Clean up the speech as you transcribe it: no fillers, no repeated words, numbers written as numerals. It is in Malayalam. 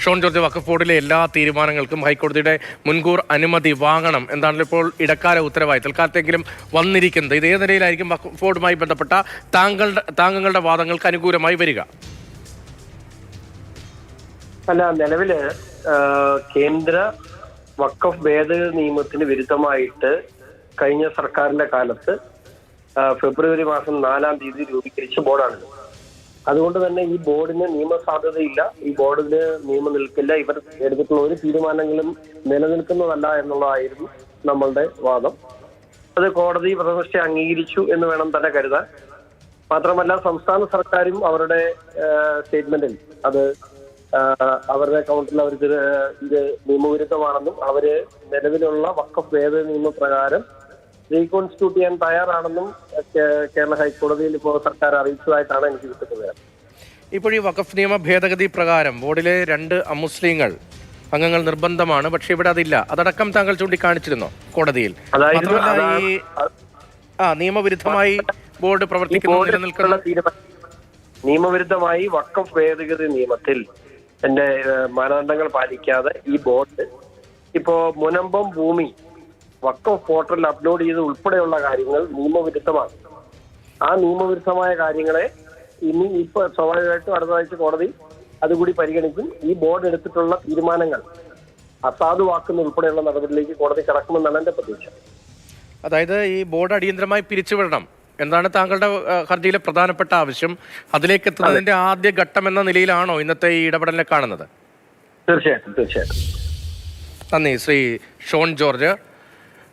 ഷോൺ ജോർജ്, വഖഫ് ബോർഡിലെ എല്ലാ തീരുമാനങ്ങൾക്കും ഹൈക്കോടതിയുടെ മുൻകൂർ അനുമതി വാങ്ങണം എന്നാണല്ലോ ഇപ്പോൾ ഇടക്കാല ഉത്തരവായി തൽക്കാലത്തെങ്കിലും വന്നിരിക്കുന്നത്. ഇത് ഏത് നിലയിലായിരിക്കും വഖഫ് ബോർഡുമായി ബന്ധപ്പെട്ട താങ്കളുടെ വാദങ്ങൾക്ക് അനുകൂലമായി വരിക? അല്ല, നിലവില് കേന്ദ്ര വഖഫ് ഭേദഗതി നിയമത്തിന് വിരുദ്ധമായിട്ട് കഴിഞ്ഞ സർക്കാരിന്റെ കാലത്ത് ഫെബ്രുവരി മാസം 4-ാം തീയതി രൂപീകരിച്ച ബോർഡാണിത്. അതുകൊണ്ട് തന്നെ ഈ ബോർഡിന് നിയമസാധ്യതയില്ല, ഈ ബോർഡിന് നിയമം നിൽക്കില്ല, ഇവർ എടുത്തിട്ടുള്ള ഒരു തീരുമാനങ്ങളും നിലനിൽക്കുന്നതല്ല എന്നുള്ളതായിരുന്നു നമ്മളുടെ വാദം. അത് കോടതി പ്രഥമദൃഷ്ട്യാ അംഗീകരിച്ചു എന്ന് വേണം തന്നെ കരുതാൻ. മാത്രമല്ല, സംസ്ഥാന സർക്കാരും അവരുടെ സ്റ്റേറ്റ്മെന്റിൽ അത് അവരുടെ അക്കൗണ്ടിൽ അവർ ഇത് നിയമവിരുദ്ധമാണെന്നും അവര് നിലവിലുള്ള വഖഫ് ഭേദഗതി നിയമപ്രകാരം റീകോൺസ്റ്റിറ്റ്യൂട്ട് ചെയ്യാൻ തയ്യാറാണെന്നും കേരള ഹൈക്കോടതിയിൽ ഇപ്പോൾ സർക്കാർ അറിയിച്ചതായിട്ടാണ് എനിക്ക് കിട്ടുന്നത്. ഇപ്പോൾ ഈ വഖഫ് നിയമ ഭേദഗതി പ്രകാരം ബോർഡിലെ 2 അമുസ്ലിങ്ങൾ അംഗങ്ങൾ നിർബന്ധമാണ്, പക്ഷെ ഇവിടെ അതില്ല. അതടക്കം താങ്കൾ ചൂണ്ടിക്കാണിച്ചിരുന്നോ കോടതിയിൽ? ഈ നിയമവിരുദ്ധമായി ബോർഡ് നിലനിൽക്കുന്ന നിയമവിരുദ്ധമായി വഖഫ് ഭേദഗതി നിയമത്തിൽ എന്റെ മാനദണ്ഡങ്ങൾ പാലിക്കാതെ ഈ ബോർഡ് ഇപ്പോ മുനമ്പം ഭൂമി വഖഫ് പോർട്ടലിൽ അപ്ലോഡ് ചെയ്ത് ഉൾപ്പെടെയുള്ള കാര്യങ്ങൾ നിയമവിരുദ്ധമാണ്. ആ നിയമവിരുദ്ധമായ കാര്യങ്ങളെ ഇനി ഇപ്പൊ സ്വാഭാവികമായിട്ടും അടുത്തതാഴ്ച കോടതി അതുകൂടി പരിഗണിക്കും. ഈ ബോർഡ് എടുത്തിട്ടുള്ള തീരുമാനങ്ങൾ അസാധുവാക്കുന്ന ഉൾപ്പെടെയുള്ള നടപടിയിലേക്ക് കോടതി കടക്കുമെന്നാണ് എന്റെ പ്രതീക്ഷ. അതായത് ഈ ബോർഡ് അടിയന്തരമായി പിരിച്ചുവിടണം എന്താണ് താങ്കളുടെ ഹർജിയിലെ പ്രധാനപ്പെട്ട ആവശ്യം. അതിലേക്ക് എത്തുന്നതിന്റെ ആദ്യ ഘട്ടം എന്ന നിലയിലാണോ ഇന്നത്തെ ഈ ഇടപെടലിനെ കാണുന്നത്? തീർച്ചയായിട്ടും. നന്ദി ശ്രീ ഷോൺ ജോർജ്.